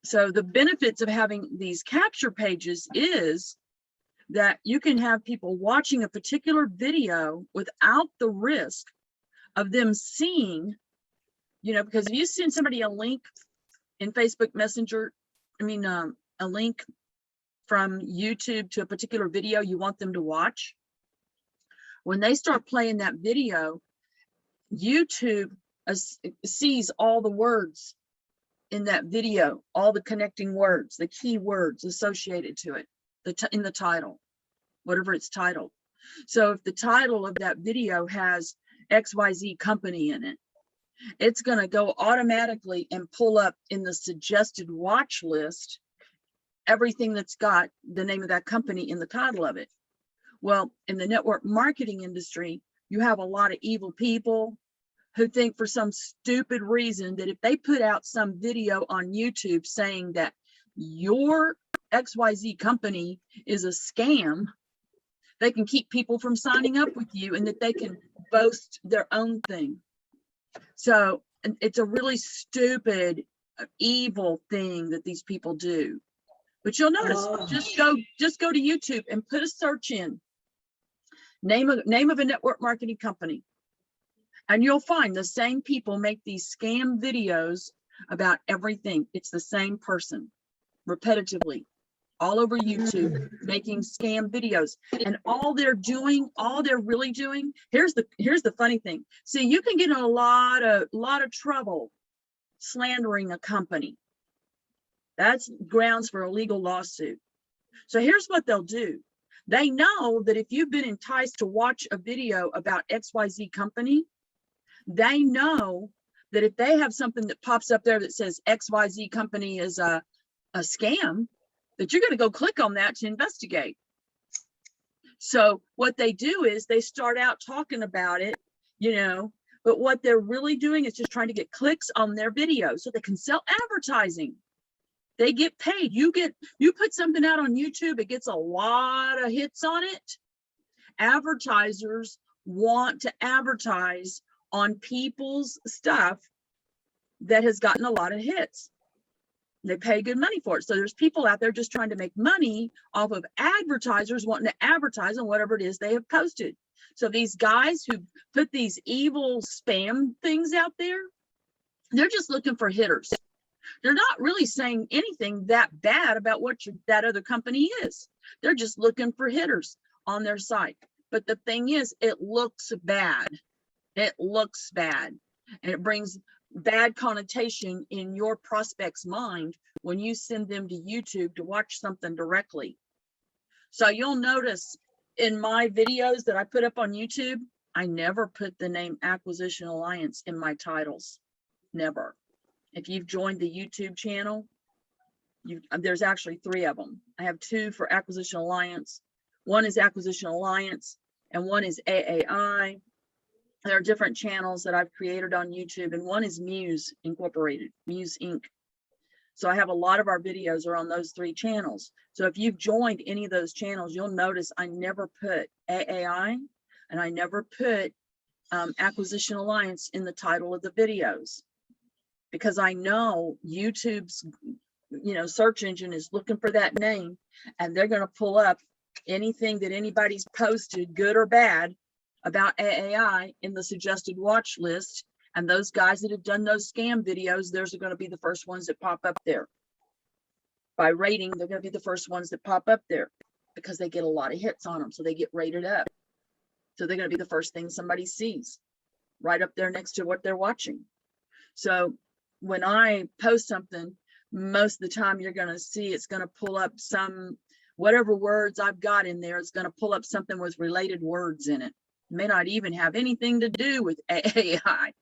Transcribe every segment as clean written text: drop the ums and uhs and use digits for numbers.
So the benefits of having these capture pages is that you can have people watching a particular video without the risk of them seeing, because if you send somebody a link in Facebook Messenger, a link from YouTube to a particular video you want them to watch, when they start playing that video, YouTube sees all the words in that video, all the connecting words, the key words associated to it, in the title, whatever it's titled. So if the title of that video has XYZ company in it, it's going to go automatically and pull up in the suggested watch list everything that's got the name of that company in the title of it. Well, in the network marketing industry, you have a lot of evil people who think for some stupid reason that if they put out some video on YouTube saying that your XYZ company is a scam, they can keep people from signing up with you and that they can boast their own thing. So it's a really stupid, evil thing that these people do. But you'll notice, just go to YouTube and put a search in, name of a network marketing company, and you'll find the same people make these scam videos about everything. It's the same person, repetitively, all over YouTube, making scam videos. And all they're really doing, here's the funny thing. See, you can get in a lot of trouble slandering a company. That's grounds for a legal lawsuit. So here's what they'll do. They know that if you've been enticed to watch a video about XYZ company, they know that if they have something that pops up there that says XYZ company is a scam, that you're going to go click on that to investigate. So what they do is they start out talking about it, but what they're really doing is just trying to get clicks on their video so they can sell advertising. They get paid. You put something out on YouTube, it gets a lot of hits on it. Advertisers want to advertise on people's stuff that has gotten a lot of hits. They pay good money for it. So there's people out there just trying to make money off of advertisers wanting to advertise on whatever it is they have posted. So these guys who put these evil spam things out there, they're just looking for hitters. They're not really saying anything that bad about what that other company is. They're just looking for hitters on their site. But the thing is, it looks bad. It looks bad. And it brings bad connotation in your prospect's mind when you send them to YouTube to watch something directly. So you'll notice in my videos that I put up on YouTube, I never put the name Acquisition Alliance in my titles. Never. If you've joined the YouTube channel, there's actually 3 of them. I have 2 for Acquisition Alliance. One is Acquisition Alliance and one is AAI. There are different channels that I've created on YouTube, and one is Muse Incorporated, Muse Inc. So I have a lot of our videos are on those 3 channels. So if you've joined any of those channels, you'll notice I never put AAI and I never put Acquisition Alliance in the title of the videos, because I know YouTube's search engine is looking for that name, and they're going to pull up anything that anybody's posted, good or bad, about AAI in the suggested watch list. And those guys that have done those scam videos, those are going to be the first ones that pop up there. By rating, they're going to be the first ones that pop up there because they get a lot of hits on them. So they get rated up. So they're going to be the first thing somebody sees right up there next to what they're watching. So when I post something, most of the time you're going to see it's going to pull up whatever words I've got in there, it's going to pull up something with related words in it. May not even have anything to do with AI.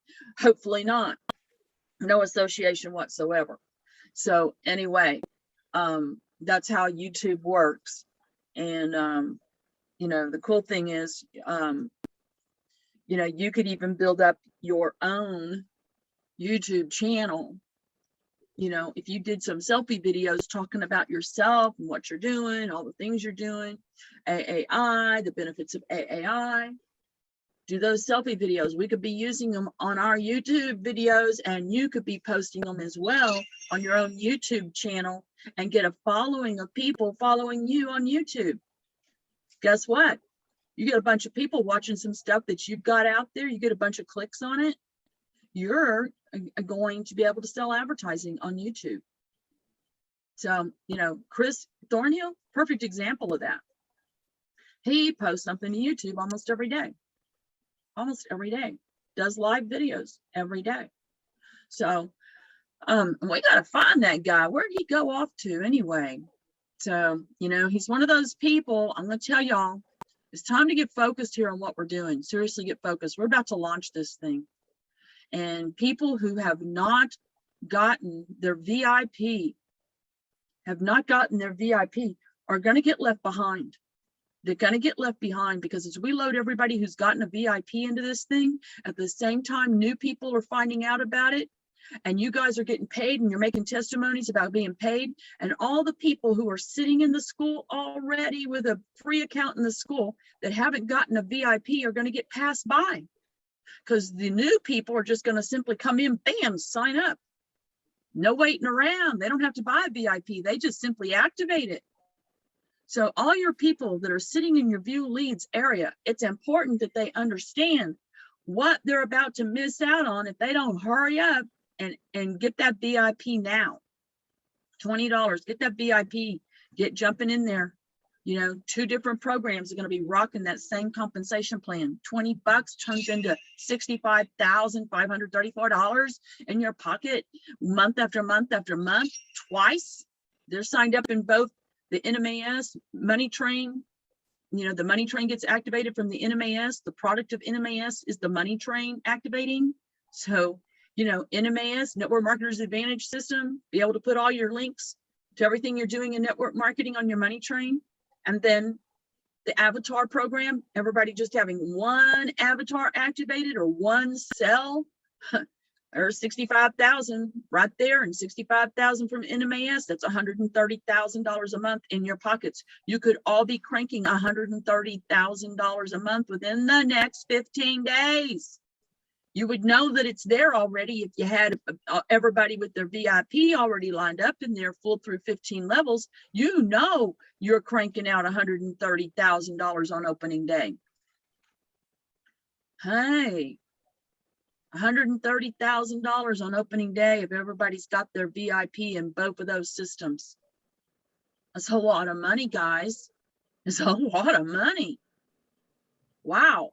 Hopefully not. No association whatsoever. So anyway, that's how YouTube works. And, the cool thing is, you could even build up your own YouTube channel. If you did some selfie videos talking about yourself and what you're doing, all the things you're doing, AAI, the benefits of AAI, Do those selfie videos. We could be using them on our YouTube videos, and you could be posting them as well on your own YouTube channel and get a following of people following you on YouTube. Guess what? You get a bunch of people watching some stuff that you've got out there, you get a bunch of clicks on it, you're going to be able to sell advertising on YouTube. So, you know, Chris Thornhill, perfect example of that. He posts something to YouTube almost every day, does live videos every day. So we got to find that guy. Where'd he go off to anyway? So, you know, he's one of those people. I'm going to tell y'all, it's time to get focused here on what we're doing. Seriously, get focused. We're about to launch this thing. And people who have not gotten their VIP, are going to get left behind. They're going to get left behind, because as we load everybody who's gotten a VIP into this thing, at the same time, new people are finding out about it, and you guys are getting paid, and you're making testimonies about being paid, and all the people who are sitting in the school already with a free account in the school that haven't gotten a VIP are going to get passed by, because the new people are just going to simply come in, bam, sign up. No waiting around. They don't have to buy a VIP. They just simply activate it. So all your people that are sitting in your view leads area, it's important that they understand what they're about to miss out on if they don't hurry up and get that VIP now. $20, get that VIP, get jumping in there. You know, 2 different programs are going to be rocking that same compensation plan. $20 turns into $65,534 in your pocket month after month after month, twice. They're signed up in both the NMAS, Money Train. You know, the Money Train gets activated from the NMAS. The product of NMAS is the Money Train activating. So, you know, NMAS, Network Marketers Advantage System, be able to put all your links to everything you're doing in network marketing on your Money Train. And then the avatar program, everybody just having one avatar activated or one cell, there's 65,000 right there, and 65,000 from NMAS, that's $130,000 a month in your pockets. You could all be cranking $130,000 a month within the next 15 days. You would know that it's there already if you had everybody with their VIP already lined up in there full through 15 levels. You know you're cranking out $130,000 on opening day. Hey, $130,000 on opening day if everybody's got their VIP in both of those systems. That's a lot of money, guys. It's a lot of money. Wow.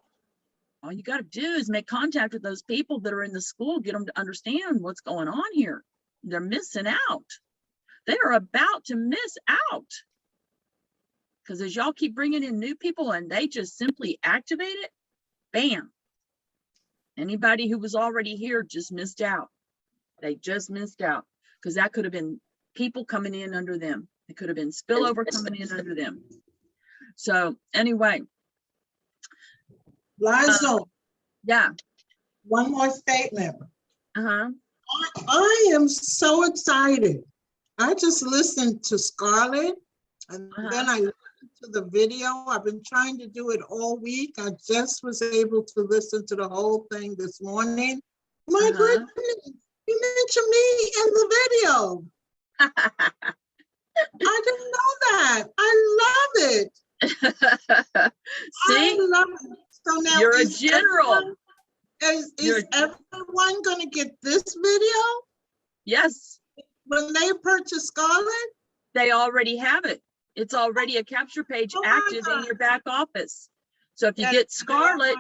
All you got to do is make contact with those people that are in the school, get them to understand what's going on here. They're missing out. They are about to miss out. Because as y'all keep bringing in new people and they just simply activate it, bam. Anybody who was already here just missed out. They just missed out, because that could have been people coming in under them. It could have been spillover coming in under them. So anyway. Liza, yeah. One more statement. Uh-huh. I am so excited. I just listened to Scarlett, and then I listened to the video. I've been trying to do it all week. I just was able to listen to the whole thing this morning. My goodness, you mentioned me in the video. I didn't know that. I love it. See? I love it. So now you're a general. Is everyone going to get this video? Yes. When they purchase Scarlett? They already have it. It's already a capture page active in your back office. So if you get Scarlett,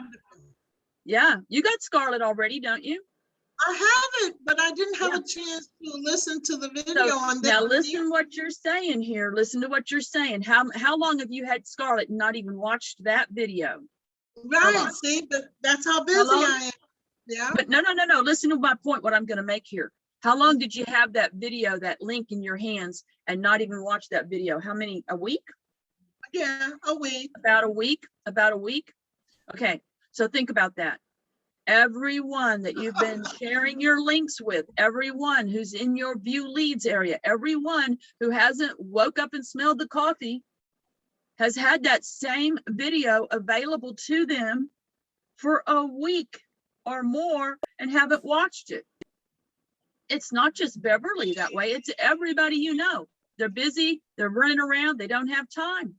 yeah, you got Scarlett already, don't you? I have it, but I didn't have a chance to listen to the video. So now listen what you're saying here. Listen to what you're saying. How long have you had Scarlett and not even watched that video? Right, see, but that's how busy I am. Yeah. But no. Listen to my point, what I'm going to make here. How long did you have that video, that link in your hands and not even watch that video? How many, a week? Yeah, a week. About a week? Okay, so think about that. Everyone that you've been sharing your links with, everyone who's in your view leads area, everyone who hasn't woke up and smelled the coffee has had that same video available to them for a week or more and haven't watched it. It's not just Beverly that way. It's everybody you know. They're busy. They're running around. They don't have time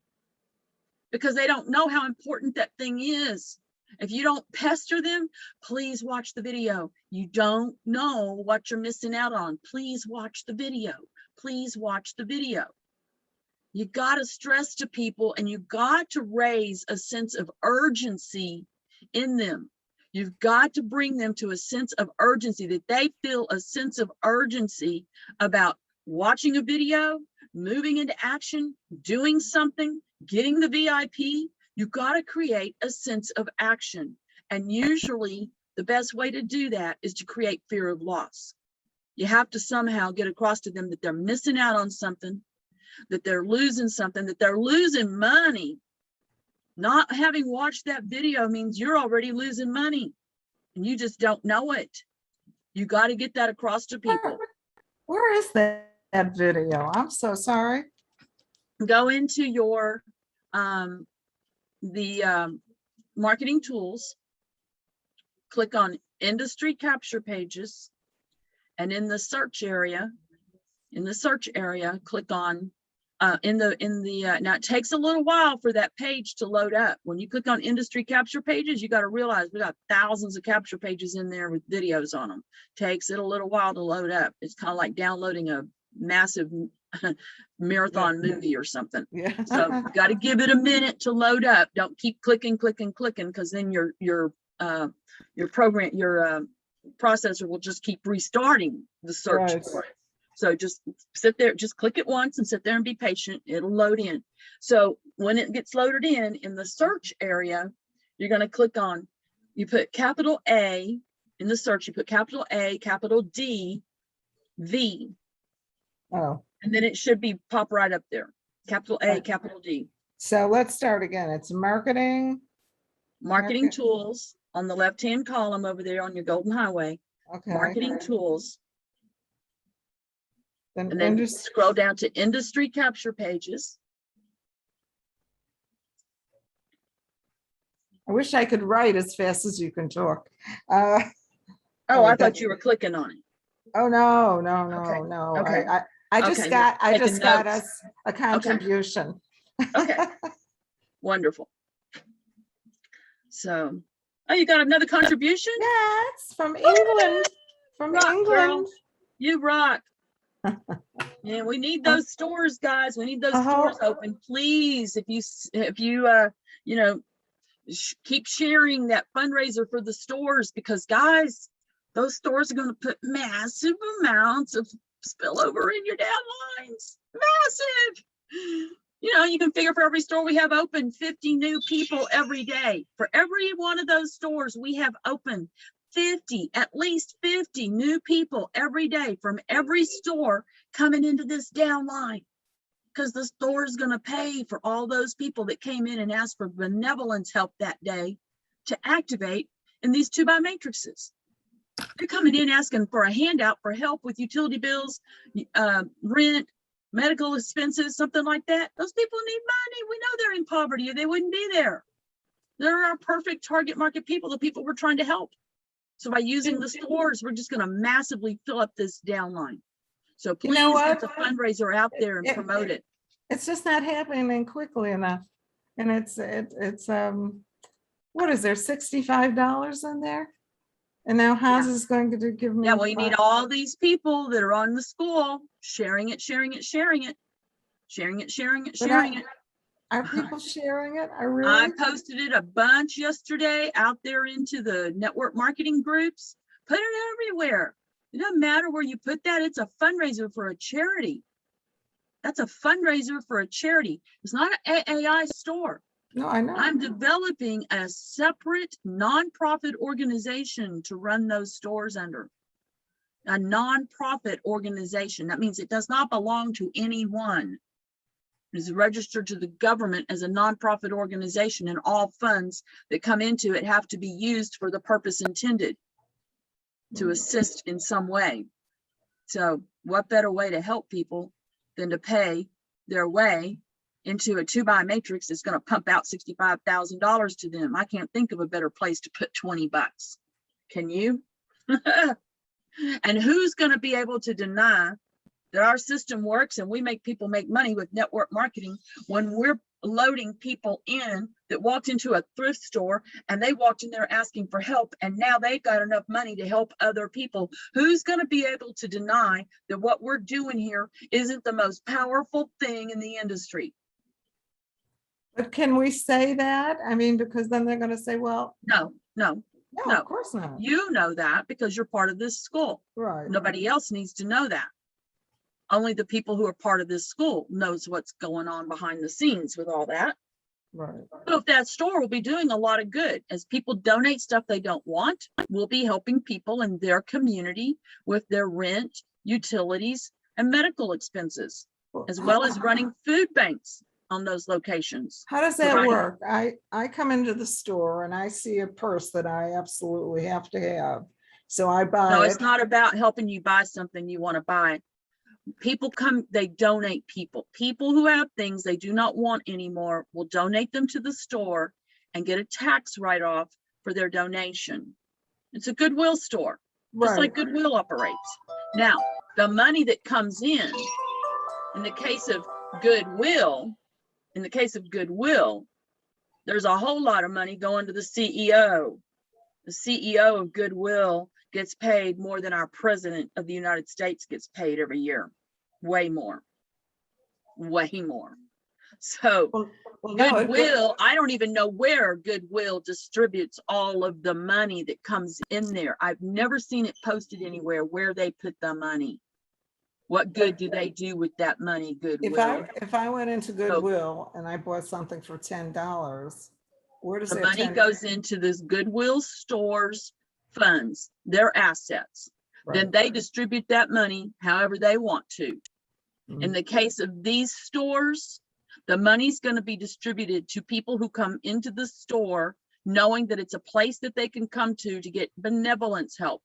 because they don't know how important that thing is. If you don't pester them, please watch the video. You don't know what you're missing out on. Please watch the video. Please watch the video. You got to stress to people, and you got to raise a sense of urgency in them. You've got to bring them to a sense of urgency, that they feel a sense of urgency about watching a video, moving into action, doing something, getting the VIP. You've got to create a sense of action. And usually the best way to do that is to create fear of loss. You have to somehow get across to them that they're missing out on something, that they're losing something, that they're losing money. Not having watched that video means you're already losing money and you just don't know it. You got to get that across to people. Where is that video? I'm so sorry. Go into your marketing tools, click on industry capture pages, and in the search area, click on now it takes a little while for that page to load up. When you click on industry capture pages, you got to realize we got thousands of capture pages in there with videos on them. Takes it a little while to load up. It's kind of like downloading a massive marathon movie or something. Yeah. So you got to give it a minute to load up. Don't keep clicking, because then your program, your processor will just keep restarting the search Right. for it. So just sit there, just click it once and sit there and be patient. It'll load in. So when it gets loaded in the search area, you're going to click on, you put capital A in the search, you put capital A, capital D, V. Oh, And then it should be pop right up there. Capital A, capital D. so let's start again. It's marketing. Marketing Okay. tools on the left-hand column over there on your golden highway. Okay. Marketing tools. Then And then industry. scroll down to industry capture pages. I wish I could write as fast as you can talk. Oh, Oh, I that- thought you were clicking on it. Oh, no, Okay, no. okay. I just Okay, got, I taking just got notes. us a contribution. Okay, wonderful. So, oh, you got another contribution? Yes, from England, from Rock, girl. England. You rock. Yeah, we need those stores, guys. We need those stores open, please. If you keep sharing that fundraiser for the stores, because guys, those stores are going to put massive amounts of spillover in your downlines. Massive. You can figure for every store we have open, 50 new people every day. For every one of those stores we have open, 50, at least 50 new people every day from every store coming into this downline, because the store is going to pay for all those people that came in and asked for benevolence help that day to activate in these 2x matrices. They're coming in asking for a handout for help with utility bills, rent, medical expenses, something like that. Those people need money. We know they're in poverty or they wouldn't be there. They're our perfect target market people, the people we're trying to help. So by using the stores, we're just going to massively fill up this downline. So please get the fundraiser out there and promote it. It's just not happening quickly enough. And it's what is there, $65 in there? And now Haas is going to give me. Yeah, well, you need all these people that are on the school sharing it. Are people sharing it? I posted it a bunch yesterday out there into the network marketing groups. Put it everywhere. It doesn't matter where you put that. It's a fundraiser for a charity. That's a fundraiser for a charity. It's not an AAI store. No, I know. I'm developing a separate nonprofit organization to run those stores under. A nonprofit organization. That means it does not belong to anyone. It is registered to the government as a nonprofit organization, and all funds that come into it have to be used for the purpose intended, to assist in some way. So what better way to help people than to pay their way into a 2x matrix is going to pump out $65,000 to them. I can't think of a better place to put 20 bucks. Can you? And who's going to be able to deny that our system works and we make people make money with network marketing when we're loading people in that walked into a thrift store and they walked in there asking for help, and now they've got enough money to help other people? Who's going to be able to deny that what we're doing here isn't the most powerful thing in the industry? But can we say that? I mean, because then they're gonna say, well, No, no, No. of course not. you know that because you're part of this school. Right. Nobody else needs to know that. Only the people who are part of this school knows what's going on behind the scenes with all that. Right. So if that store will be doing a lot of good, as people donate stuff they don't want, we'll be helping people in their community with their rent, utilities, and medical expenses, as well as running food banks on those locations. How does that Providing- work? I come into the store and I see a purse that I absolutely have to have. So I No, buy it's it. not about helping you buy something you want to buy. People come, they donate people. People who have things they do not want anymore will donate them to the store and get a tax write-off for their donation. It's a Goodwill store, just Right. like Goodwill operates. Now, the money that comes in the case of Goodwill, there's a whole lot of money going to the CEO. The CEO of Goodwill gets paid more than our president of the United States gets paid every year. Way more. So Well, no, it- Goodwill, I don't even know where Goodwill distributes all of the money that comes in there. I've never seen it posted anywhere where they put the money. What good do they do with that money, Goodwill? If I went into Goodwill and I bought something for $10, where does The that money 10 goes into this Goodwill stores funds, their assets. Then Right. they distribute that money however they want to. In the case of these stores, the money's going to be distributed to people who come into the store knowing that it's a place that they can come to get benevolence help.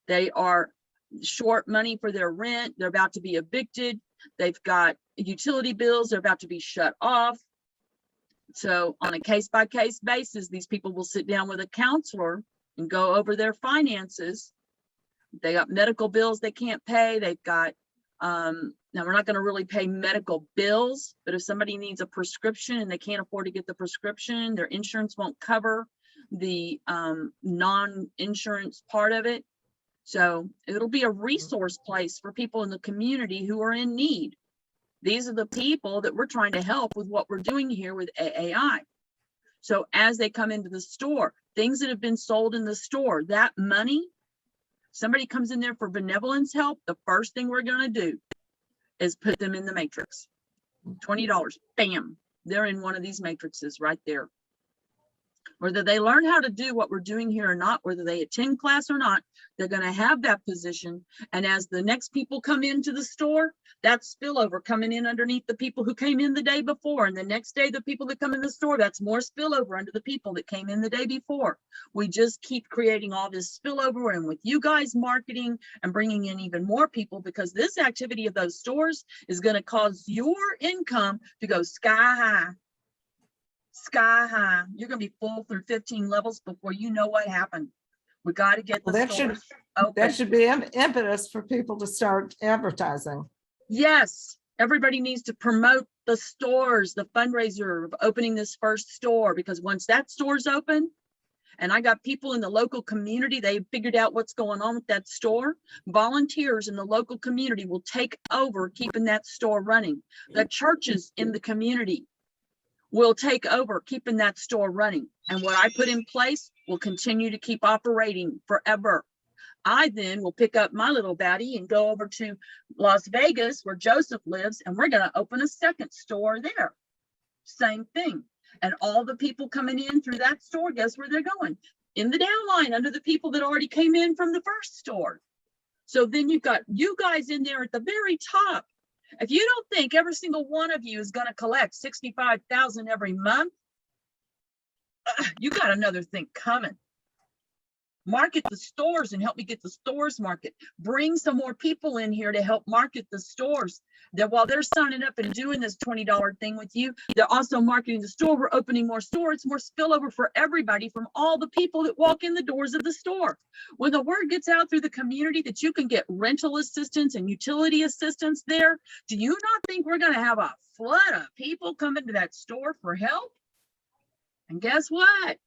They are short money for their rent. They're about to be evicted. They've got utility bills. They're about to be shut off. So on a case-by-case basis, these people will sit down with a counselor and go over their finances. They got medical bills they can't pay. They've got, now we're not going to really pay medical bills, but if somebody needs a prescription and they can't afford to get the prescription, their insurance won't cover the non-insurance part of it. So it'll be a resource place for people in the community who are in need. These are the people that we're trying to help with what we're doing here with AAI. So as they come into the store, things that have been sold in the store, that money, somebody comes in there for benevolence help, the first thing we're going to do is put them in the matrix. $20, bam, they're in one of these matrices right there. Whether they learn how to do what we're doing here or not, whether they attend class or not, they're going to have that position. And as the next people come into the store, that's spillover coming in underneath the people who came in the day before. And the next day, the people that come in the store, that's more spillover under the people that came in the day before. We just keep creating all this spillover, and with you guys marketing and bringing in even more people, because this activity of those stores is going to cause your income to go sky high. Sky high. You're going to be full through 15 levels before you know what happened. We got to get the Well, that stores should- open. That should be impetus for people to start advertising. Yes, everybody needs to promote the stores, the fundraiser of opening this first store, because once that store's open, and I got people in the local community, they figured out what's going on with that store. Volunteers in the local community will take over keeping that store running. The churches in the community will take over keeping that store running. And what I put in place will continue to keep operating forever. I then will pick up my little baddie and go over to Las Vegas where Joseph lives, and we're going to open a second store there. Same thing. And all the people coming in through that store, guess where they're going? In the downline under the people that already came in from the first store. So then you've got you guys in there at the very top. If you don't think every single one of you is going to collect $65,000 every month, you got another thing coming. Market the stores and help me get the stores market. Bring some more people in here to help market the stores. That while they're signing up and doing this $20 thing with you, they're also marketing the store. We're opening more stores, more spillover for everybody from all the people that walk in the doors of the store. When the word gets out through the community that you can get rental assistance and utility assistance there, do you not think we're going to have a flood of people coming to that store for help? And guess what?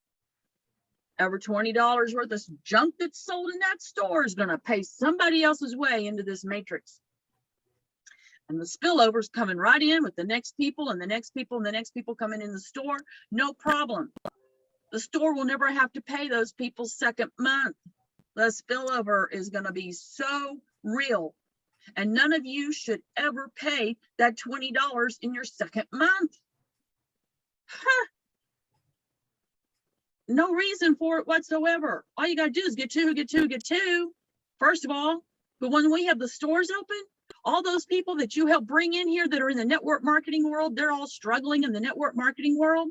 Over $20 worth of junk that's sold in that store is going to pay somebody else's way into this matrix. And the spillover's coming right in with the next people and the next people and the next people coming in the store. No problem. The store will never have to pay those people's second month. The spillover is going to be so real. And none of you should ever pay that $20 in your second month. Huh. No reason for it whatsoever. All you got to do is get two. First of all, but when we have the stores open, all those people that you help bring in here that are in the network marketing world, they're all struggling in the network marketing world.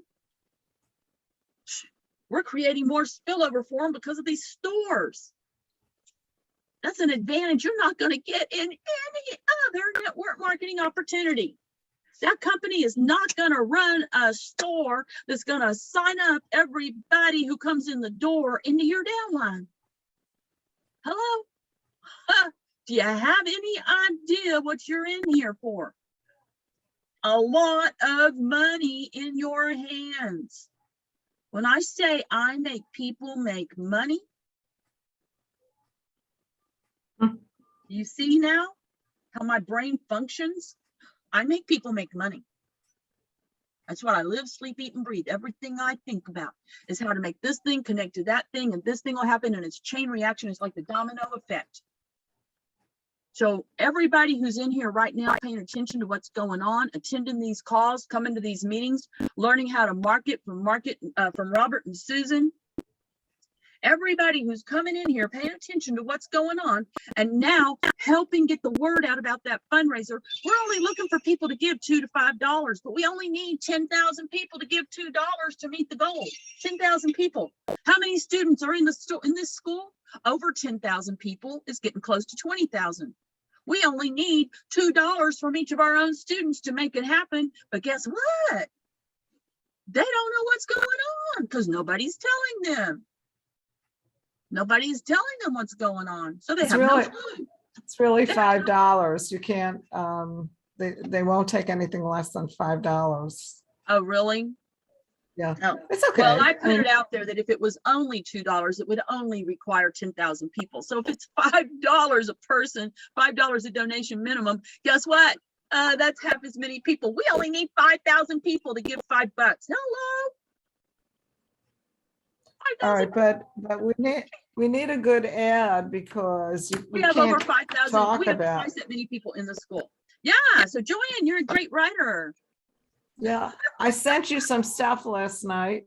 We're creating more spillover for them because of these stores. That's an advantage you're not going to get in any other network marketing opportunity. That company is not going to run a store that's going to sign up everybody who comes in the door into your downline. Hello? Do you have any idea what you're in here for? A lot of money in your hands. When I say I make people make money, you see now how my brain functions? I make people make money. That's what I live, sleep, eat, and breathe. Everything I think about is how to make this thing connect to that thing, and this thing will happen, and it's chain reaction. It's like the domino effect. So everybody who's in here right now paying attention to what's going on, attending these calls, coming to these meetings, learning how to market from Robert and Susan. Everybody who's coming in here paying attention to what's going on and now helping get the word out about that fundraiser. We're only looking for people to give $2 to $5, but we only need 10,000 people to give $2 to meet the goal. 10,000 people. How many students are in this school? Over 10,000 people. Is getting close to 20,000. We only need $2 from each of our own students to make it happen. But guess what? They don't know what's going on because nobody's telling them. Nobody's telling them what's going on. So they have no clue. It's really $5. You can't, they won't take anything less than $5. Oh, really? Yeah, Oh. it's okay. Well, I put it out there that if it was only $2, it would only require 10,000 people. So if it's $5 a person, $5 a donation minimum, guess what? That's half as many people. We only need 5,000 people to give $5. Hello? All right, but we need a good ad because we have over 5,000. We have about twice that many people in the school. Yeah. So Joanne, you're a great writer. Yeah, I sent you some stuff last night.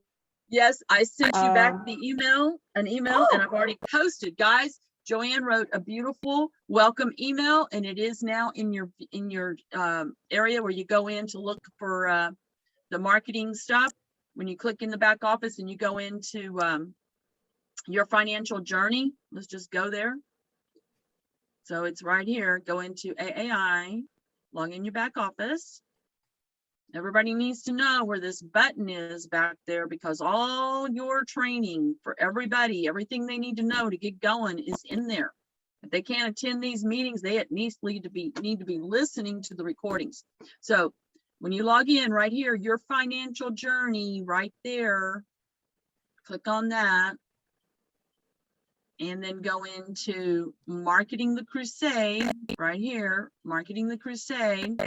Yes, I sent you back an email, and I've already posted. Guys, Joanne wrote a beautiful welcome email, and it is now in your area where you go in to look for the marketing stuff. When you click in the back office and you go into your financial journey, let's just go there. So it's right here. Go into AAI, log in your back office. Everybody needs to know where this button is back there because all your training for everybody, everything they need to know to get going is in there. If they can't attend these meetings, they at least need to be listening to the recordings. So when you log in right here, your financial journey right there, click on that. And then go into Marketing the Crusade right here, Marketing the Crusade.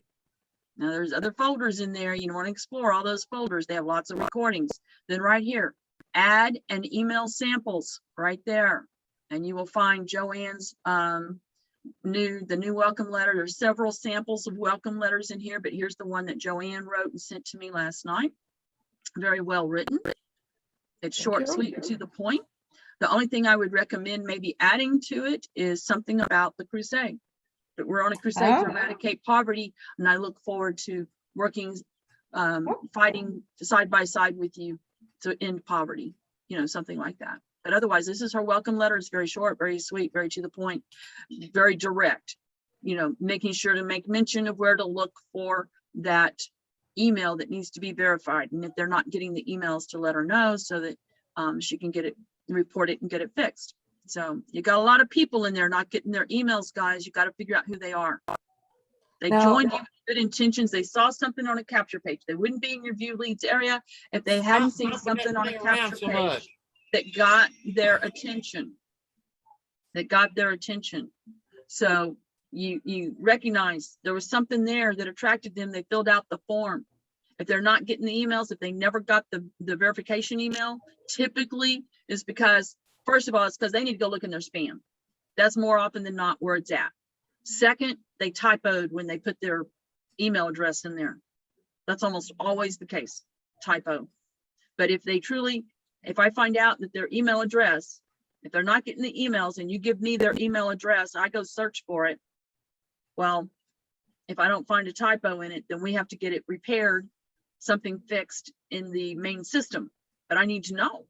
Now there's other folders in there. You want to explore all those folders. They have lots of recordings. Then right here, add and email samples right there. And you will find Joanne's the new welcome letter. There's several samples of welcome letters in here, but here's the one that Joanne wrote and sent to me last night. Very well written. It's short, sweet, and to the point. The only thing I would recommend maybe adding to it is something about the crusade. But we're on a crusade to eradicate poverty, and I look forward to working, fighting side by side with you to end poverty, something like that. But otherwise, this is her welcome letter. It's very short, very sweet, very to the point, very direct. You know, making sure to make mention of where to look for that email that needs to be verified. And if they're not getting the emails, to let her know so that she can get it, report it and get it fixed. So you got a lot of people in there not getting their emails, guys. You got to figure out who they are. They Now- joined you with good intentions. They saw something on a capture page. They wouldn't be in your view leads area if they hadn't seen something on a capture page that got their attention. That got their attention. So you recognize there was something there that attracted them. They filled out the form. If they're not getting the emails, if they never got the verification email, typically is because, first of all, it's because they need to go look in their spam. That's more often than not where it's at. Second, they typoed when they put their email address in there. That's almost always the case, typo. But if they truly, if I find out that their email address, if they're not getting the emails and you give me their email address, I go search for it. Well, if I don't find a typo in it, then we have to get it repaired, something fixed in the main system. But I need to know.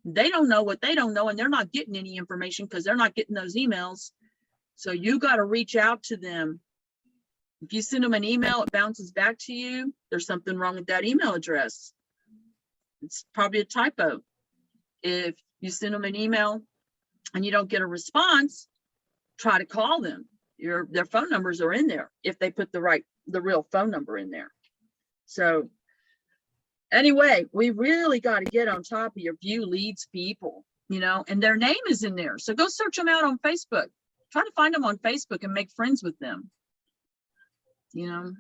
They don't know what they don't know, and they're not getting any information because they're not getting those emails. So you got to reach out to them. If you send them an email, it bounces back to you. There's something wrong with that email address. It's probably a typo. If you send them an email and you don't get a response, try to call them. Their phone numbers are in there if they put the real phone number in there. So anyway, we really got to get on top of your view leads people, you know, and their name is in there. So go search them out on Facebook. Try to find them on Facebook and make friends with them. You know,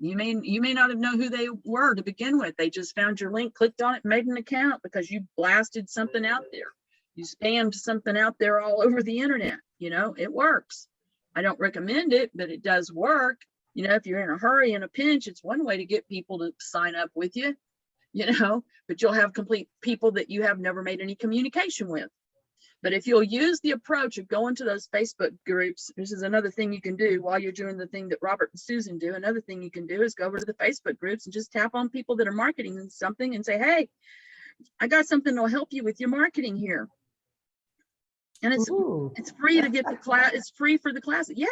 you may not have known who they were to begin with. They just found your link, clicked on it, made an account because you blasted something out there. You spammed something out there all over the internet. You know, it works. I don't recommend it, but it does work. You know, if you're in a hurry, in a pinch, it's one way to get people to sign up with you, you know, but you'll have complete people that you have never made any communication with. But if you'll use the approach of going to those Facebook groups, this is another thing you can do while you're doing the thing that Robert and Susan do. Another thing you can do is go over to the Facebook groups and just tap on people that are marketing something and say, hey, I got something that'll help you with your marketing here. And it's free to get the class. It's free for the class. Yeah.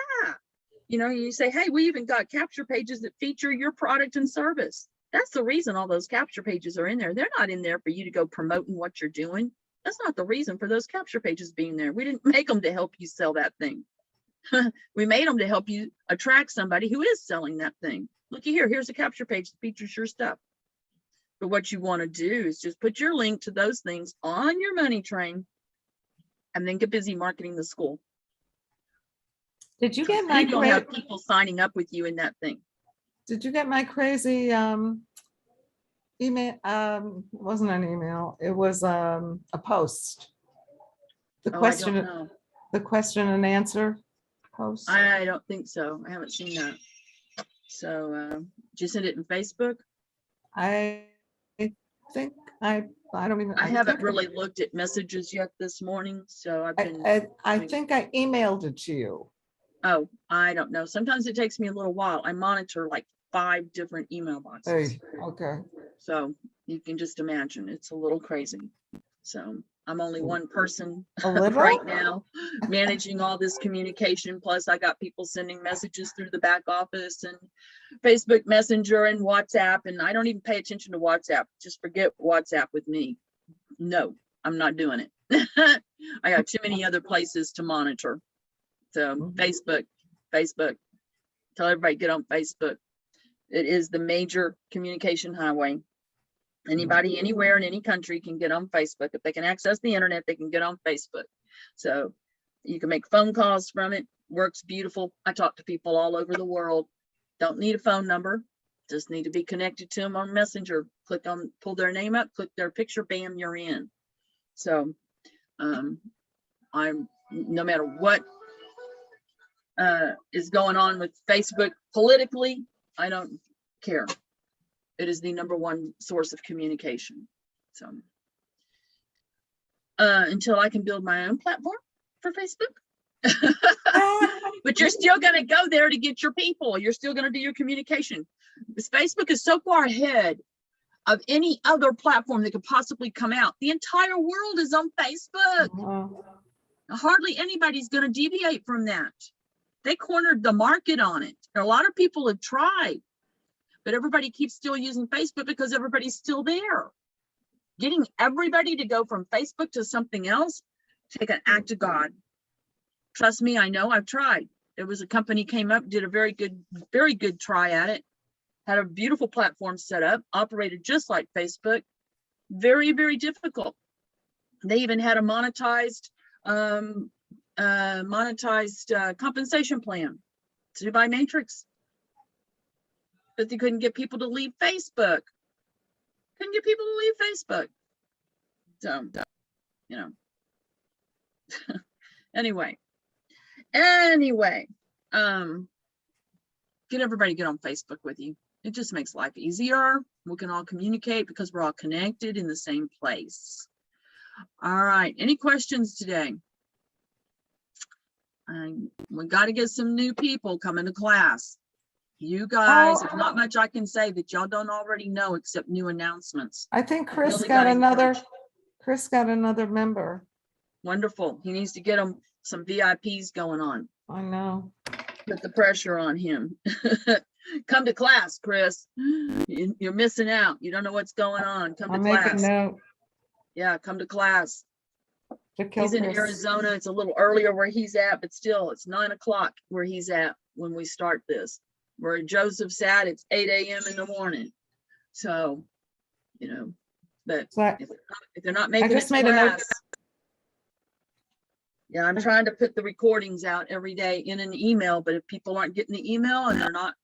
You know, you say, hey, we even got capture pages that feature your product and service. That's the reason all those capture pages are in there. They're not in there for you to go promoting what you're doing. That's not the reason for those capture pages being there. We didn't make them to help you sell that thing. We made them to help you attract somebody who is selling that thing. Looky here, here's a capture page that features your stuff. But what you want to do is just put your link to those things on your money train and then get busy marketing the school. Did you get my You don't have people signing up with you in that thing. Did you get my crazy email? It wasn't an email. It was a post. The Oh, question, I don't know. the question and answer post. I don't think so. I haven't seen that. So did you send it in Facebook? I think I don't even. I haven't think- really looked at messages yet this morning, so I've been, I think I emailed it to you. oh, I don't know. Sometimes it takes me a little while. I monitor like 5 different email boxes. Hey, okay. So you can just imagine it's a little crazy. So I'm only one person A little? right now managing all this communication. Plus I got people sending messages through the back office and Facebook Messenger and WhatsApp. And I don't even pay attention to WhatsApp. Just forget WhatsApp with me. No, I'm not doing it. I got too many other places to monitor. So Facebook, tell everybody get on Facebook. It is the major communication highway. Anybody anywhere in any country can get on Facebook. If they can access the internet, they can get on Facebook. So you can make phone calls from it. Works beautiful. I talk to people all over the world. Don't need a phone number. Just need to be connected to them on Messenger. Click on, pull their name up, click their picture, bam, you're in. So I'm, no matter what is going on with Facebook politically, I don't care. It is the #1 source of communication. So until I can build my own platform for Facebook. But you're still going to go there to get your people. You're still going to do your communication. This Facebook is so far ahead of any other platform that could possibly come out. The entire world is on Facebook. Oh, Hardly anybody's going to deviate from that. They cornered the market on it. A lot of people have tried, but everybody keeps still using Facebook because everybody's still there. Getting everybody to go from Facebook to something else, take an act of God. Trust me, I know, I've tried. There was a company came up, did a very good try at it, had a beautiful platform set up, operated just like Facebook. Very, very difficult. They even had a monetized compensation plan to buy Matrix, but they couldn't get people to leave Facebook. Couldn't get people to leave Facebook. So, you know. Anyway, get everybody get on Facebook with you. It just makes life easier. We can all communicate because we're all connected in the same place. All right, any questions today? We got to get some new people coming to class. You guys, there's not much I can say that y'all don't already know except new announcements. I think Chris Really got gotta another, encourage. Chris got another member. Wonderful. He needs to get them some VIPs going on. I know. Put the pressure on him. Come to class, Chris. You're missing out. You don't know what's going on. Come I'll to make a class. note Yeah, come to class. to kill He's in Chris. Arizona. It's a little earlier where he's at, but still it's 9 o'clock where he's at when we start this. Where Joseph's at, it's 8 a.m. in the morning. So, you know, but So I- if they're not making it just to made a note. class. Yeah, I'm trying to put the recordings out every day in an email, but if people aren't getting the email and they're not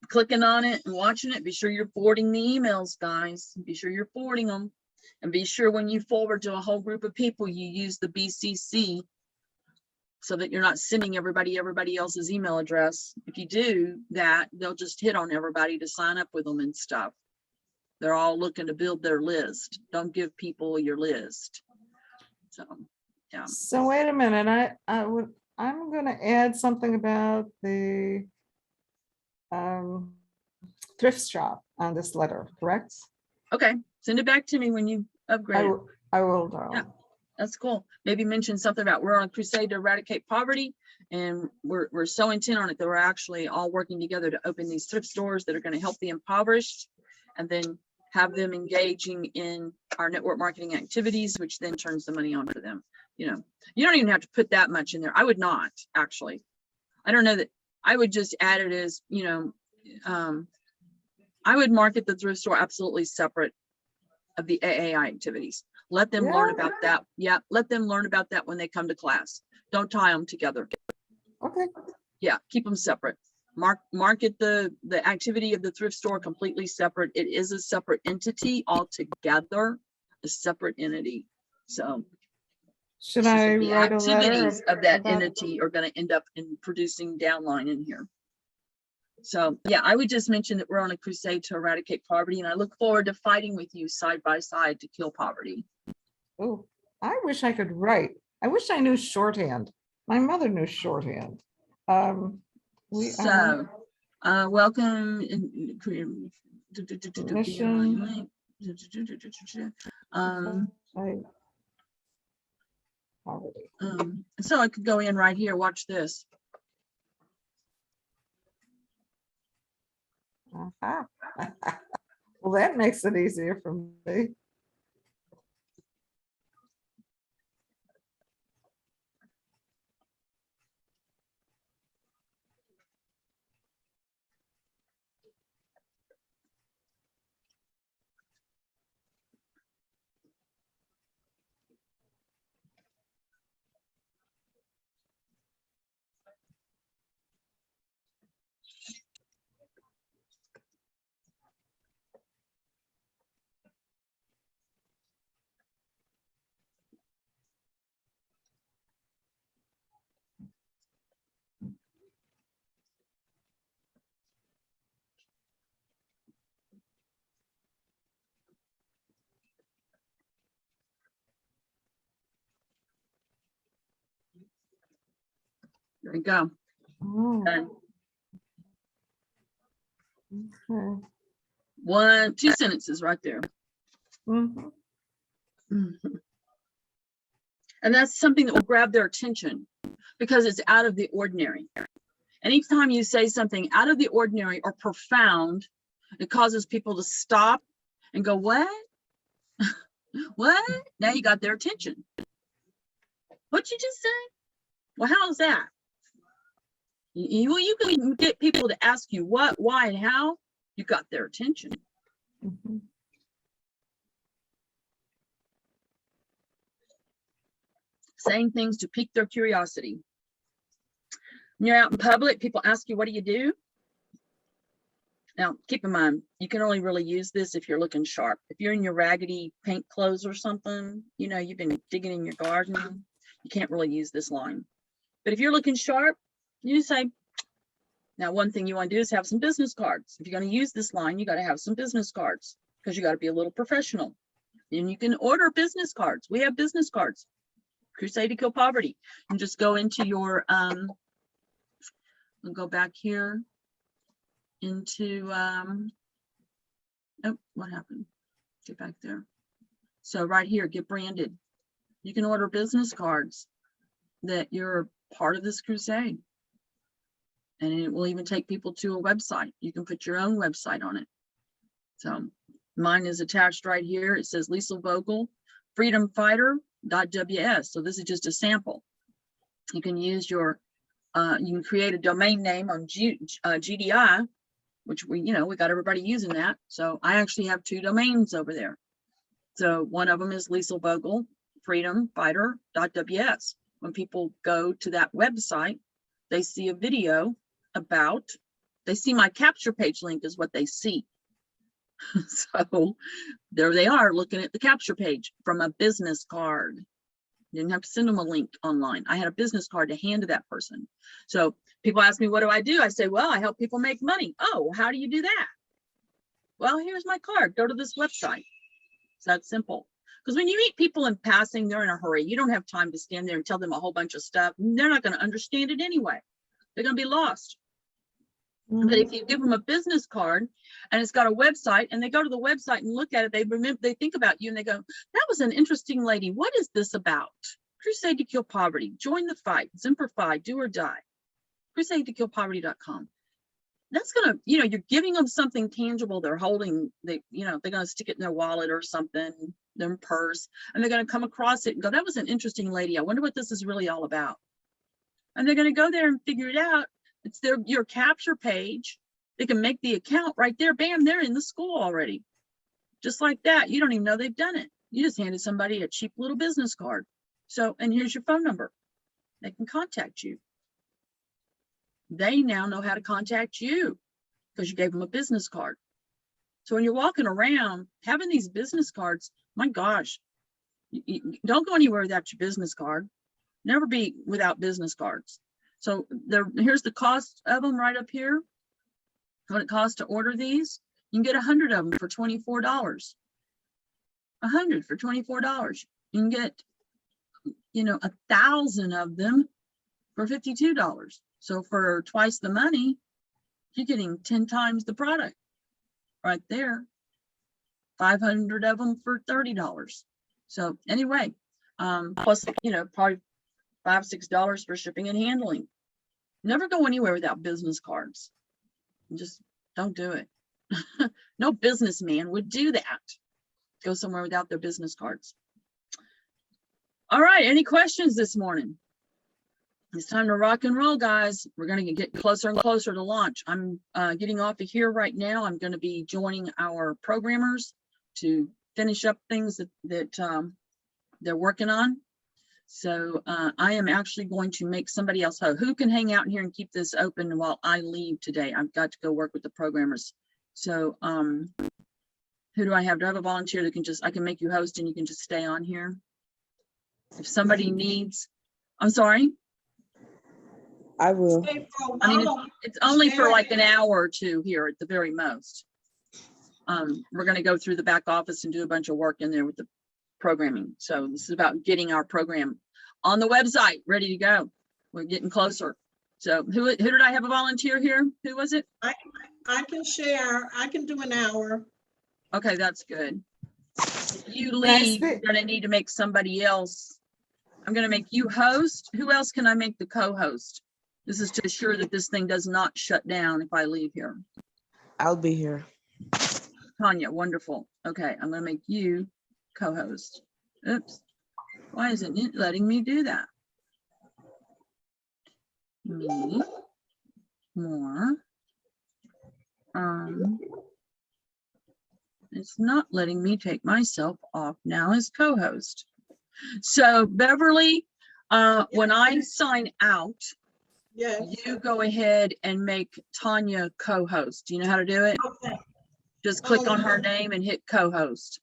clicking on it and watching it, be sure you're forwarding the emails, guys. Be sure you're forwarding them. And be sure when you forward to a whole group of people, you use the BCC so that you're not sending everybody else's email address. If you do that, they'll just hit on everybody to sign up with them and stuff. They're all looking to build their list. Don't give people your list. So, yeah. So wait a minute, I'm gonna add something about the thrift shop on this letter, correct? Okay, send it back to me when you upgrade it. I will do. Yeah. That's cool. Maybe mention something about we're on a crusade to eradicate poverty, and we're so intent on it that we're actually all working together to open these thrift stores that are going to help the impoverished, and then have them engaging in our network marketing activities, which then turns the money on for them. You know, you don't even have to put that much in there. I would not, actually. I don't know that I would just add it as, you know, I would market the thrift store absolutely separate of the AAI activities. Let them learn about that. Yeah, let them learn about that when they come to class. Don't tie them together. Okay, Yeah, keep them separate. Market the activity of the thrift store completely separate. It is a separate entity altogether, a separate entity. So should it's just I that the write a letter activities of that about- entity are going to end up in producing downline in here. So yeah, I would just mention that we're on a crusade to eradicate poverty, and I look forward to fighting with you side by side to kill poverty. Oh, I wish I could write. I wish I knew shorthand. My mother knew shorthand. So, welcome. Mission. Poverty. So I could go in right here, watch this. Aha. Well, that makes it easier for me. There we go. Oh, Done. okay. Two sentences right there. Mhm. Mhm. And that's something that will grab their attention because it's out of the ordinary. Anytime you say something out of the ordinary or profound, it causes people to stop and go, what? What? Now you got their attention. What'd you just say? Well, how's that? You can get people to ask you what, why, and how. You got their attention. Mhm. Saying things to pique their curiosity. When you're out in public, people ask you, what do you do? Now, keep in mind, you can only really use this if you're looking sharp. If you're in your raggedy paint clothes or something, you know, you've been digging in your garden, you can't really use this line. But if you're looking sharp, you say, now, one thing you want to do is have some business cards. If you're going to use this line, you got to have some business cards because you got to be a little professional. And you can order business cards. We have business cards. Crusade to Kill Poverty. And just go into your, we'll go back here into, oh, what happened? Get back there. So right here, get branded. You can order business cards that you're part of this crusade. And it will even take people to a website. You can put your own website on it. So mine is attached right here. It says Liesl Vogel, freedomfighter.ws. So this is just a sample. You can use your, you can create a domain name on GDI, which we got everybody using that. So I actually have 2 domains over there. So one of them is Liesl Vogel, freedomfighter.ws. When people go to that website, they see a video about, they see my capture page link is what they see. So there they are looking at the capture page from a business card. You didn't have to send them a link online. I had a business card to hand to that person. So people ask me, what do? I say, well, I help people make money. Oh, how do you do that? Well, here's my card. Go to this website. It's that simple. Because when you meet people in passing, they're in a hurry. You don't have time to stand there and tell them a whole bunch of stuff. They're not going to understand it anyway. They're going to be lost. But if you give them a business card and it's got a website and they go to the website and look at it, they think about you and they go, that was an interesting lady. What is this about? Crusade to Kill Poverty. Join the fight. Simplify, do or die. CrusadeToKillPoverty.com. That's going to, you're giving them something tangible they're holding. They're going to stick it in their wallet or something, their purse, and they're going to come across it and go, that was an interesting lady. I wonder what this is really all about. And they're going to go there and figure it out. It's your capture page. They can make the account right there. Bam, they're in the school already. Just like that. You don't even know they've done it. You just handed somebody a cheap little business card. So, and here's your phone number. They can contact you. They now know how to contact you because you gave them a business card. So when you're walking around having these business cards, my gosh, you don't go anywhere without your business card. Never be without business cards. So here's the cost of them right up here. What it costs to order these. You can get 100 of them for $24. 100 for $24. You can get, 1,000 of them for $52. So for twice the money, you're getting 10 times the product right there. 500 of them for $30. So anyway, plus, probably $5, $6 for shipping and handling. Never go anywhere without business cards. Just don't do it. No businessman would do that. Go somewhere without their business cards. All right, any questions this morning? It's time to rock and roll, guys. We're going to get closer and closer to launch. I'm getting off of here right now. I'm going to be joining our programmers to finish up things that they're working on. So I am actually going to make somebody else who can hang out in here and keep this open while I leave today. I've got to go work with the programmers. So who do I have? Do I have a volunteer that I can make you host and you can just stay on here? If somebody needs, I'm sorry. I will. Stay for a I mean, while. it's only for like an hour or two here at the very most. We're going to go through the back office and do a bunch of work in there with the programming. So this is about getting our program on the website ready to go. We're getting closer. So who did I have a volunteer here? Who was it? I can share. I can do an hour. Okay, that's good. If you I leave, you're speak? gonna need to make somebody else. I'm gonna make you host. Who else can I make the co-host? This is to assure that this thing does not shut down if I leave here. I'll be here. Tanya, wonderful. Okay, I'm gonna make you co-host. Oops. Why isn't it letting me do that? Me. More. It's not letting me take myself off now as co-host. So Beverly, when I sign out, Yes. you go ahead and make Tanya co-host. Do you know how to do it? Okay. Just click on her name and hit co-host.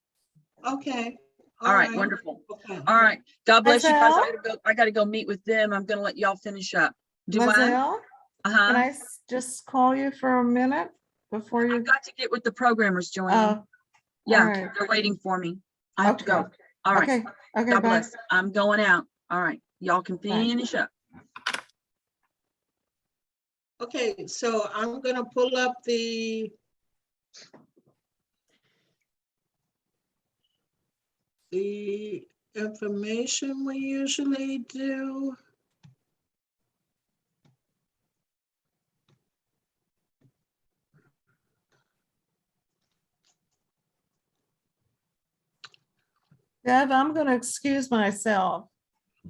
Okay. All right, wonderful. Okay. All right. God bless you guys. Lizelle? I gotta go meet with them. I'm gonna let y'all finish up. Do what? Lizelle, can Uh-huh. I just call you for a minute before you? I've got to get with the programmers, Joanne. Oh, Yeah, right. they're waiting for me. I have to go. okay, All right. okay, okay, God bye. bless. I'm going out. All right. Y'all can Bye. finish up. Okay, so I'm gonna pull up the information we usually do. Deb, I'm gonna excuse myself.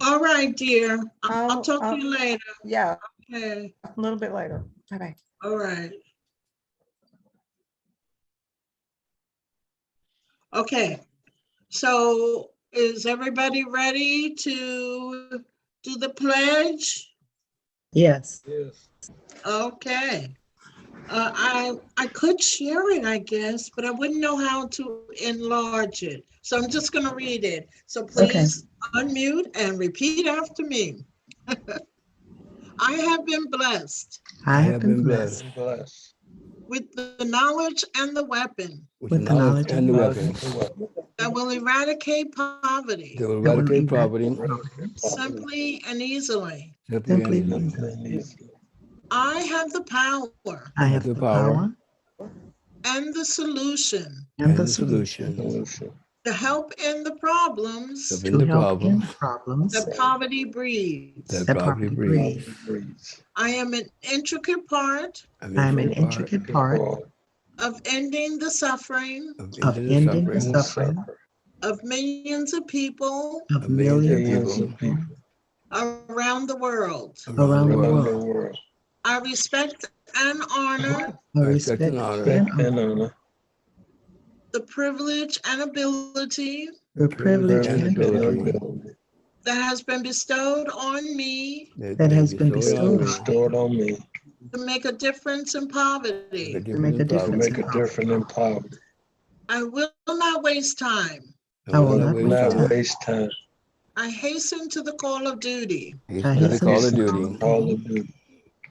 All right, dear. I'll Oh, talk to oh. you later. Yeah, Okay, a little bit later. Bye-bye. all right. Okay, so is everybody ready to do the pledge? Yes. Okay. I could share it, I guess, but I wouldn't know how to enlarge it. So I'm just gonna read it. So please unmute and repeat after me. I have been blessed I have been blessed with the knowledge and the weapon with the knowledge and the weapon that will eradicate poverty that will eradicate poverty simply and easily. simply and easily. I have the power I have the power and the solution and the solution to help in the problems of the problems that poverty breeds. that poverty breeds. I am an intricate part I'm an intricate part of ending the suffering of ending the suffering of millions of people of millions of people around the world. around the world. I respect and honor I respect and honor the privilege and ability the privilege and ability that has been bestowed on me that has been bestowed on me to make a difference in poverty. to make a difference in poverty. I will not waste time. I will not waste time. I hasten to the call of duty I hasten to the call of duty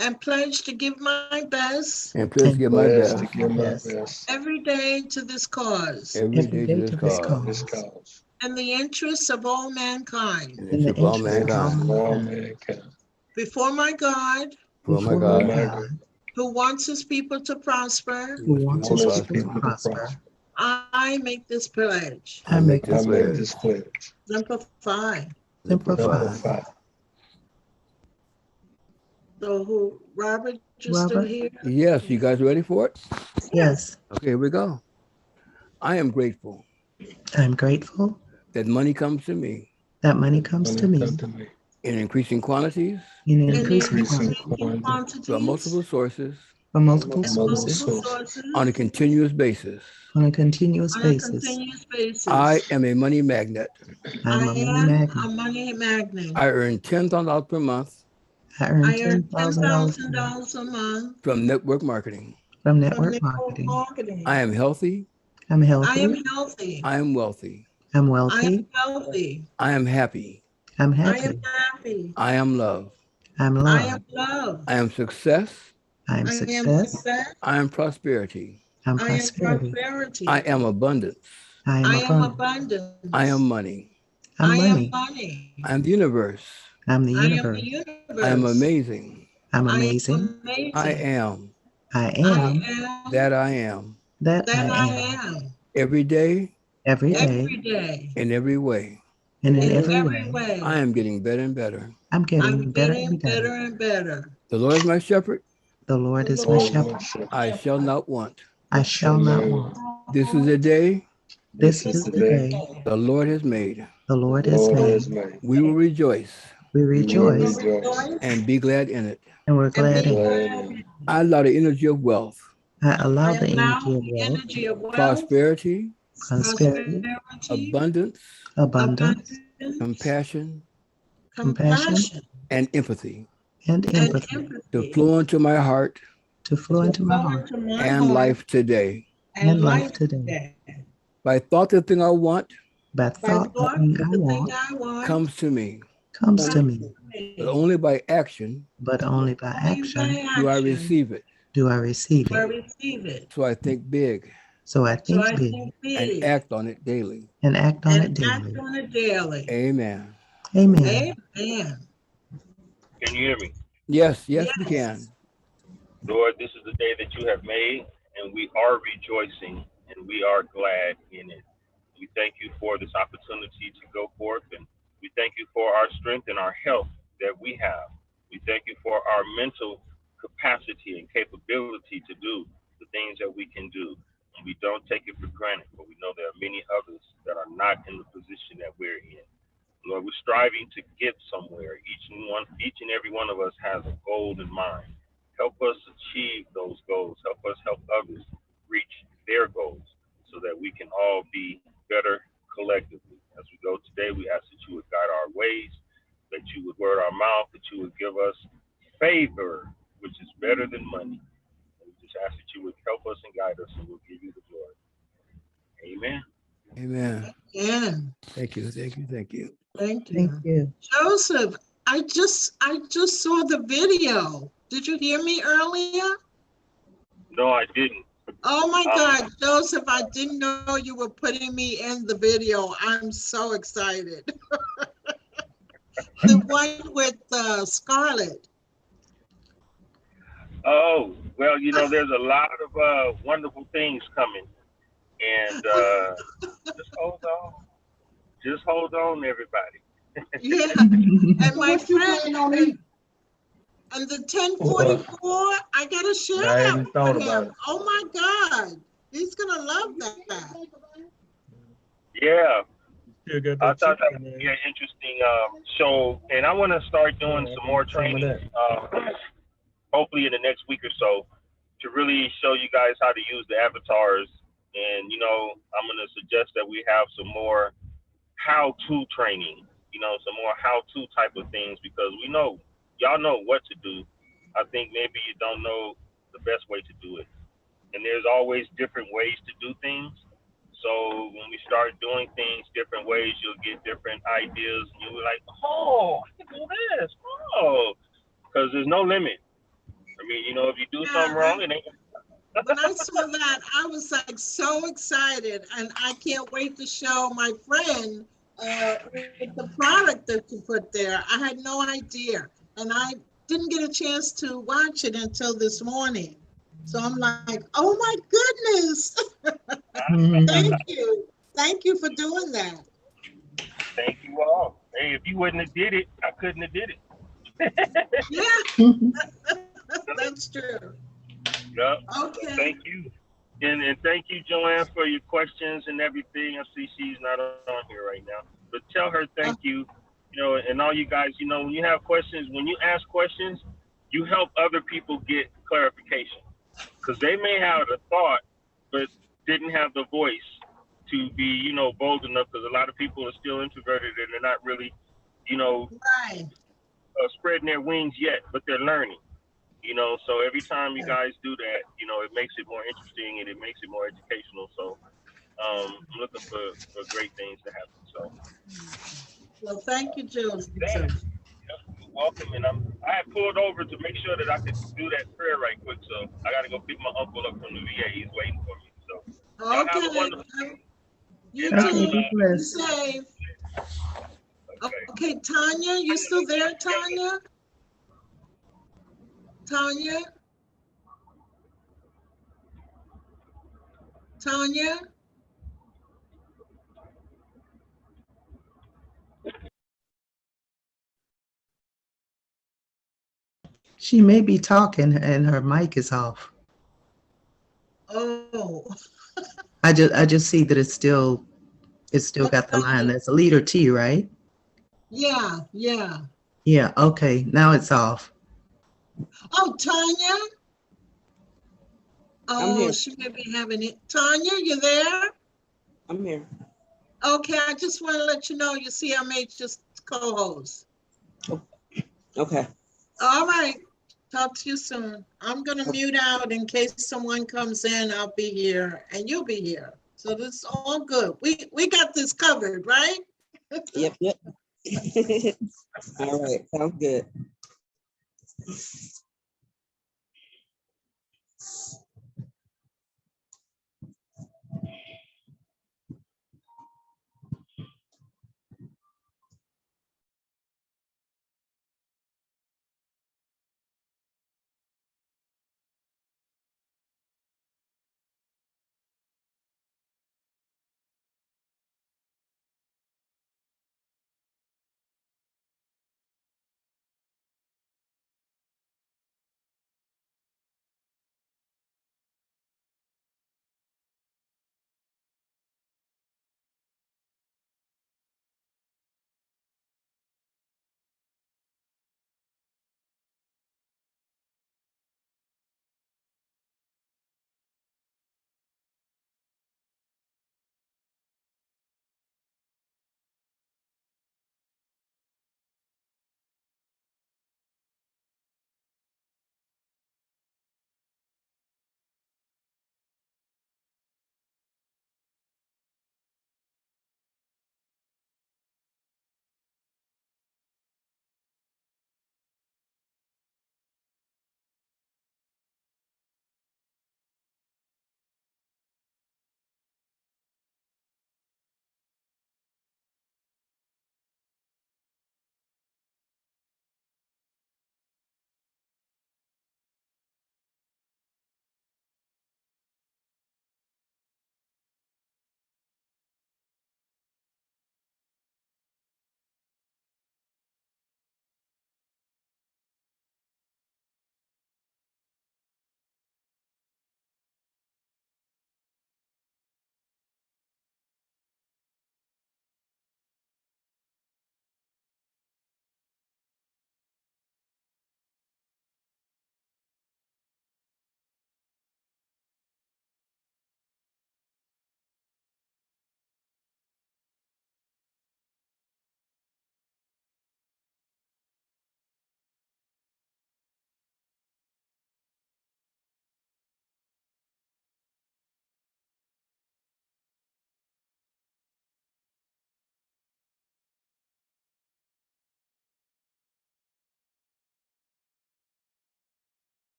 and pledge to give my best and pledge to give my best every day to this cause every day to this cause. and the interests of all mankind. In the interest of all mankind. Before my God, For my God, who wants his people to prosper, who wants his people to prosper, I make this pledge. I make this pledge. Simplify. Simplify. So who, Robert, you still here? Yes, you guys ready for it? Yes. Okay, here we go. I am grateful I'm grateful that money comes to me that money comes to me in increasing quantities in In increasing increasing quantities, from multiple sources from multiple and multiple sources sources, on a continuous basis. on a continuous on a basis. continuous basis. I am a money magnet. I'm a I money am magnet. a money magnet. I earn $10,000 per month I earn I earn $10,000 $10,000 a month from network marketing. from from network network marketing. marketing. I am healthy. I'm I healthy. am healthy. I am wealthy. I'm I am wealthy. healthy. I am happy. I'm I happy. am happy. I am love. I'm I loved. am loved. I am success. I am I am success. success. I am prosperity. I'm I am prosperity. prosperity. I am abundance. I am I am abundant. abundance. I am money. I'm I am money. money. I am the universe. I'm the I am the universe. universe. I am amazing. I'm I am amazing. amazing. I am I I am am that I am. that that I I am. am. every day every every day, day, in every way. and in in every every way. way. I am getting better and better. I'm I'm getting better getting and better better. and better. The Lord is my shepherd. The Lord The is my Lord is shepherd. my shepherd. I shall not want. I shall not want. This is a day This This is is the day the Lord has made. the Lord the has Lord made. has made. We will rejoice We We rejoice will rejoice and be glad in it. and we're and glad be in it. glad. I allow the energy of wealth, I allow I the allow energy of the wealth, energy of wealth, prosperity, prosperity, prosperity, abundance, abundance, abundance, compassion, compassion, compassion, and empathy and and empathy to empathy flow into my heart to flow to into my flow heart into my and heart life today. and and life life today. today. By thought, the thing I want By By thought, the thought, thing I the thing want I want comes to me, comes to comes me, to but me. only by action but only by Only by action do I action receive it. do I receive do I it. receive it. So I think big So I So think I big think and big act on it daily. and act on it and act daily. on it daily. Amen. Amen. Amen. Can you hear me? Yes, yes, we can. Yes. Lord, this is the day that you have made, and we are rejoicing and we are glad in it. We thank you for this opportunity to go forth, and we thank you for our strength and our health that we have. We thank you for our mental capacity and capability to do the things that we can do. And we don't take it for granted, but we know there are many others that are not in the position that we're in. Lord, we're striving to get somewhere. Each and every one of us has a goal in mind. Help us achieve those goals. Help us help others reach their goals so that we can all be better collectively. As we go today, we ask that you would guide our ways, that you would word our mouth, that you would give us favor, which is better than money. And we just ask that you would help us and guide us, and we'll give you the glory. Amen. Amen. Again. Thank you, thank you, thank you. Thank Thank you. you. Joseph, I just saw the video. Did you hear me earlier? No, I didn't. Oh my Um, God, Joseph, I didn't know you were putting me in the video. I'm so excited. The one with Scarlett. Oh, well, there's a lot of wonderful things coming. And just hold on. Just hold on, everybody. Yeah, and my friend, and the 1044, I gotta share that with him. Oh my God, he's gonna love that. Yeah, I thought that would be an interesting show. And I want to start doing some more training, hopefully in the next week or so, to really show you guys how to use the avatars. And, I'm going to suggest that we have some more how-to training, some more how-to type of things, because y'all know what to do. I think maybe you don't know the best way to do it. And there's always different ways to do things. So when we start doing things different ways, you'll get different ideas, and you'll be like, oh, I can do this. Oh, because there's no limit. I mean, if you do something Yeah, wrong, it ain't. when I saw that, I was like so excited, and I can't wait to show my friend with the product that you put there. I had no idea, and I didn't get a chance to watch it until this morning. So I'm like, oh my goodness. Thank you for doing that. Thank you all. Hey, if you wouldn't have did it, I couldn't have did it. Yeah, that's true. Yep. Okay. Thank you. And thank you, Joanne, for your questions and everything. I see she's not on here right now. But tell her thank you, and all you guys, when you have questions, when you ask questions, you help other people get clarification. Because they may have a thought, but didn't have the voice to be, bold enough, because a lot of people are still introverted and they're not really, Right. spreading their wings yet, but they're learning. So every time you guys do that, it makes it more interesting and it makes it more educational. So I'm looking for great things to happen. So Well, thank you, Joseph. you're welcome. And I had pulled over to make sure that I could do that prayer right quick. So I got to go pick my uncle up from the VA. He's waiting for me. So y'all have a wonderful day. You And I too. will, be Be blessed. safe. okay. Okay, Tanya, you still there, Tanya? Tanya? Tanya? She may be talking and her mic is off. Oh, I just see that it's still got the line. That's a leader T, right? yeah. Yeah, okay. Now it's off. Oh, Tanya? I'm Oh, here. she may be having it. Tanya, you there? I'm here. Okay, I just want to let you know you see I made just co-host. Okay. All right, talk to you soon. I'm gonna mute out in case someone comes in. I'll be here and you'll be here. So this is all good. We got this covered, right? Yep. All right. Sounds good.